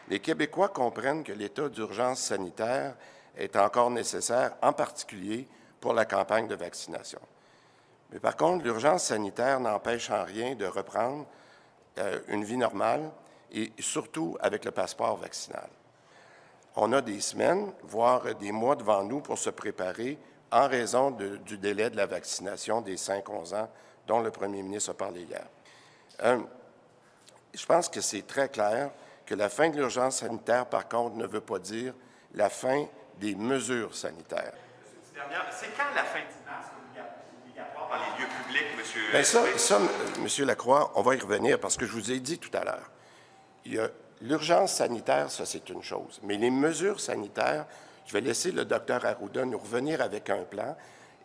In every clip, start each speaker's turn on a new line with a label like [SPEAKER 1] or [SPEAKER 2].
[SPEAKER 1] Les Québécois comprennent que l'état d'urgence sanitaire est encore nécessaire, en particulier pour la campagne de vaccination. Mais par contre, l'urgence sanitaire n'empêche en rien de reprendre une vie normale et surtout avec le passeport vaccinal. On a des semaines, voire des mois devant nous pour se préparer en raison du délai de la vaccination des 5-11 ans dont le premier ministre a parlé hier. Je pense que c'est très clair que la fin de l'urgence sanitaire, par contre, ne veut pas dire la fin des mesures sanitaires.
[SPEAKER 2] C'est quand la fin du masque obligatoire dans les lieux publics, monsieur?
[SPEAKER 1] Bien ça, M. Lacroix, on va y revenir parce que je vous ai dit tout à l'heure. Il y a l'urgence sanitaire, ça c'est une chose. Mais les mesures sanitaires, je vais laisser le docteur Arruda nous revenir avec un plan.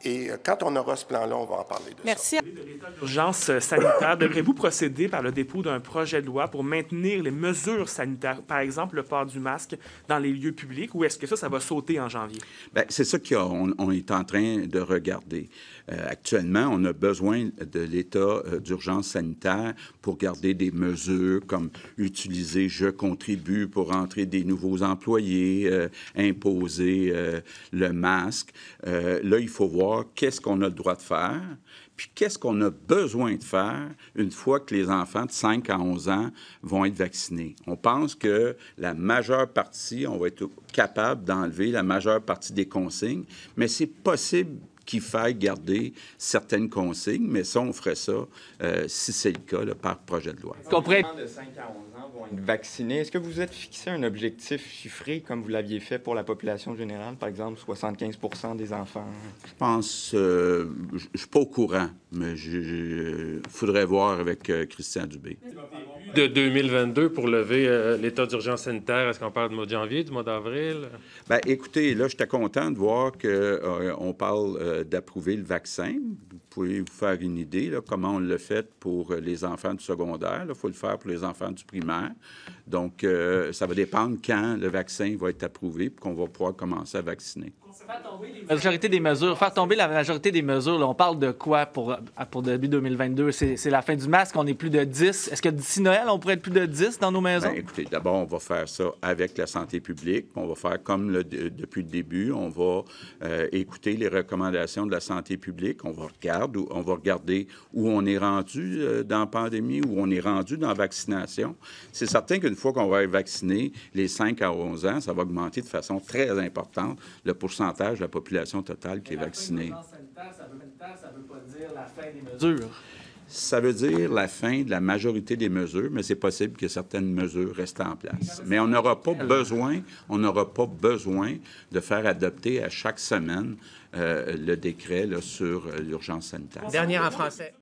[SPEAKER 1] Et quand on aura ce plan-là, on va en parler de ça.
[SPEAKER 3] Merci. De l'état d'urgence sanitaire, devrez-vous procéder par le dépôt d'un projet de loi pour maintenir les mesures sanitaires, par exemple le port du masque dans les lieux publics, ou est-ce que ça va sauter en janvier?
[SPEAKER 4] Bien, c'est ça qu'on est en train de regarder. Actuellement, on a besoin de l'état d'urgence sanitaire pour garder des mesures comme utiliser « je contribue » pour entrer des nouveaux employés, imposer le masque. Là, il faut voir qu'est-ce qu'on a le droit de faire, puis qu'est-ce qu'on a besoin de faire une fois que les enfants de 5 à 11 ans vont être vaccinés. On pense que la majeure partie, on va être capable d'enlever la majeure partie des consignes, mais c'est possible qu'il faille garder certaines consignes, mais ça, on ferait ça, si c'est le cas, là, par projet de loi.
[SPEAKER 5] Les enfants de 5 à 11 ans vont être vaccinés. Est-ce que vous êtes fixé un objectif chiffré, comme vous l'aviez fait pour la population générale, par exemple 75 % des enfants?
[SPEAKER 4] Je pense, je ne suis pas au courant, mais il faudrait voir avec Christian Dubé.
[SPEAKER 6] De 2022 pour lever l'état d'urgence sanitaire, est-ce qu'on parle du mois de janvier, du mois d'avril?
[SPEAKER 4] Bien, écoutez, là, j'étais content de voir qu'on parle d'approuver le vaccin. Vous pouvez vous faire une idée, là, comment on l'a fait pour les enfants du secondaire. Il faut le faire pour les enfants du primaire. Donc, ça va dépendre quand le vaccin va être approuvé pour qu'on va pouvoir commencer à vacciner.
[SPEAKER 7] Faire tomber la majorité des mesures, là, on parle de quoi pour début 2022? C'est la fin du masque, on est plus de 10. Est-ce que d'ici Noël, on pourrait être plus de 10 dans nos maisons?
[SPEAKER 4] Bien, écoutez, d'abord, on va faire ça avec la santé publique. On va faire comme depuis le début. On va écouter les recommandations de la santé publique. On va regarder où on est rendu dans la pandémie, où on est rendu dans la vaccination. C'est certain qu'une fois qu'on va être vacciné, les 5 à 11 ans, ça va augmenter de façon très importante le pourcentage de la population totale qui est vaccinée.
[SPEAKER 7] La fin de l'urgence sanitaire, ça veut pas dire la fin des mesures.
[SPEAKER 4] Ça veut dire la fin de la majorité des mesures, mais c'est possible que certaines mesures restent en place. Mais on n'aura pas besoin de faire adopter à chaque semaine le décret là, sur l'urgence sanitaire.
[SPEAKER 8] Dernière en français.